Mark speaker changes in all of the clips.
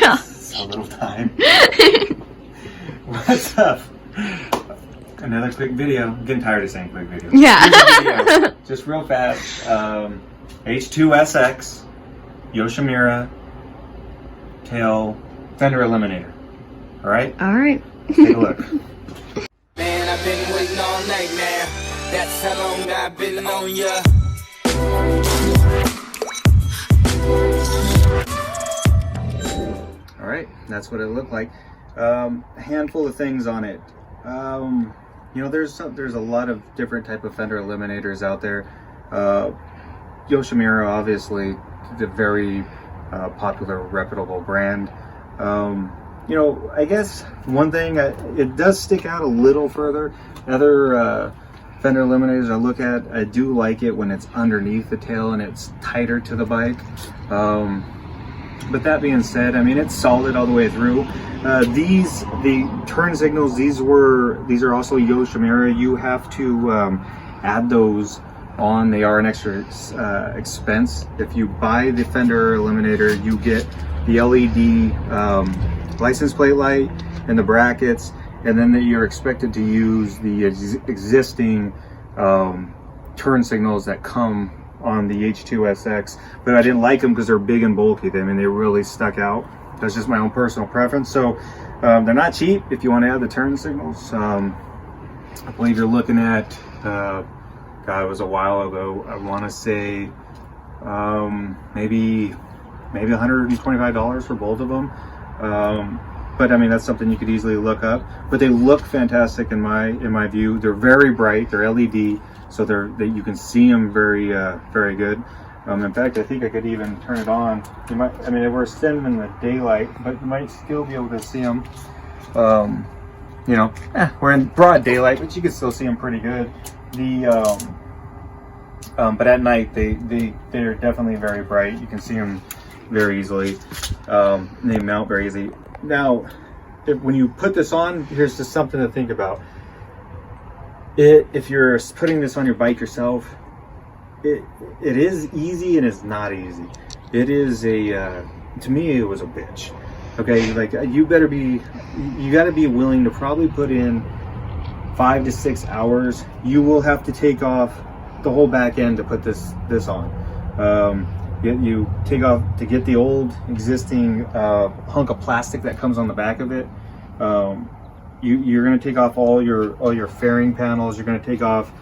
Speaker 1: So little time. What's up? Another quick video. I'm getting tired of saying quick video.
Speaker 2: Yeah.
Speaker 1: Just real fast. H2SX Yoshimura tail Fender Eliminator. All right.
Speaker 2: All right.
Speaker 1: Take a look.
Speaker 3: Man, I've been waiting all night, man. That's how long I've been on ya.
Speaker 1: All right, that's what it looked like. A handful of things on it. You know, there's a lot of different type of Fender Eliminators out there. Yoshimura, obviously, the very popular, reputable brand. You know, I guess one thing, it does stick out a little further. Other Fender Eliminators I look at, I do like it when it's underneath the tail and it's tighter to the bike. But that being said, I mean, it's solid all the way through. The turn signals, these are also Yoshimura. You have to add those on. They are an extra expense. If you buy the Fender Eliminator, you get the LED license plate light and the brackets, and then you're expected to use the existing turn signals that come on the H2SX, but I didn't like them because they're big and bulky. I mean, they really stuck out. That's just my own personal preference. So they're not cheap if you want to add the turn signals. I believe you're looking at, God, it was a while ago. I want to say maybe $125 for both of them. But I mean, that's something you could easily look up. But they look fantastic in my view. They're very bright. They're LED. So you can see them very good. In fact, I think I could even turn it on. You might, I mean, we're standing in the daylight, but you might still be able to see them. You know, we're in broad daylight, but you can still see them pretty good. But at night, they're definitely very bright. You can see them very easily. They mount very easily. Now, when you put this on, here's just something to think about. If you're putting this on your bike yourself, it is easy and it's not easy. It is to me, it was a bitch. Okay, like you got to be willing to probably put in 5 to 6 hours. You will have to take off the whole back end to put this on. You take off to get the old existing hunk of plastic that comes on the back of it. You're going to take off all your fairing panels. You're going to take off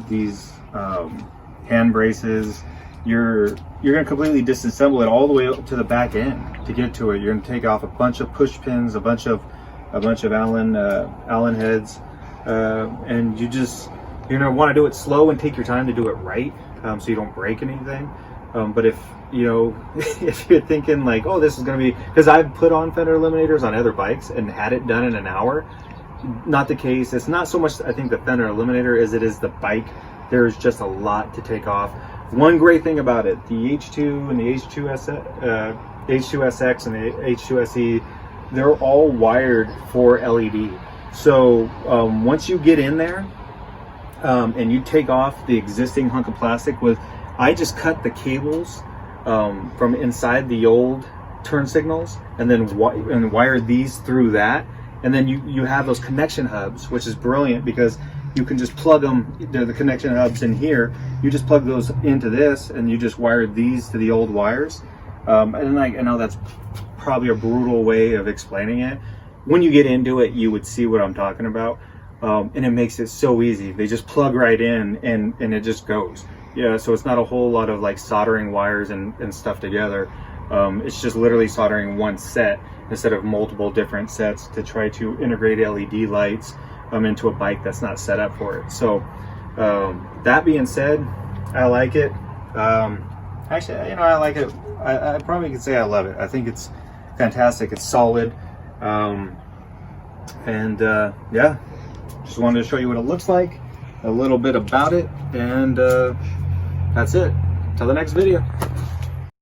Speaker 1: these hand braces. You're going to completely disassemble it all the way up to the back end to get to it. You're going to take off a bunch of push pins, a bunch of Allen heads, and you're going to want to do it slow and take your time to do it right, so you don't break anything. But if you're thinking like, oh, this is going to be, because I've put on Fender Eliminators on other bikes and had it done in an hour. Not the case. It's not so much, I think, the Fender Eliminator as it is the bike. There's just a lot to take off. One great thing about it, the H2 and the H2SX and the H2SE, they're all wired for LED. So once you get in there and you take off the existing hunk of plastic I just cut the cables from inside the old turn signals and then wired these through that. And then you have those connection hubs, which is brilliant because you can just plug them, the connection hubs in here. You just plug those into this and you just wire these to the old wires. And I know that's probably a brutal way of explaining it. When you get into it, you would see what I'm talking about. And it makes it so easy. They just plug right in and it just goes. Yeah, so it's not a whole lot of like soldering wires and stuff together. It's just literally soldering one set instead of multiple different sets to try to integrate LED lights into a bike that's not set up for it. So that being said, I like it. Actually, you know, I like it. I probably could say I love it. I think it's fantastic. It's solid. Yeah, just wanted to show you what it looks like, a little bit about it, and that's it. Till the next video.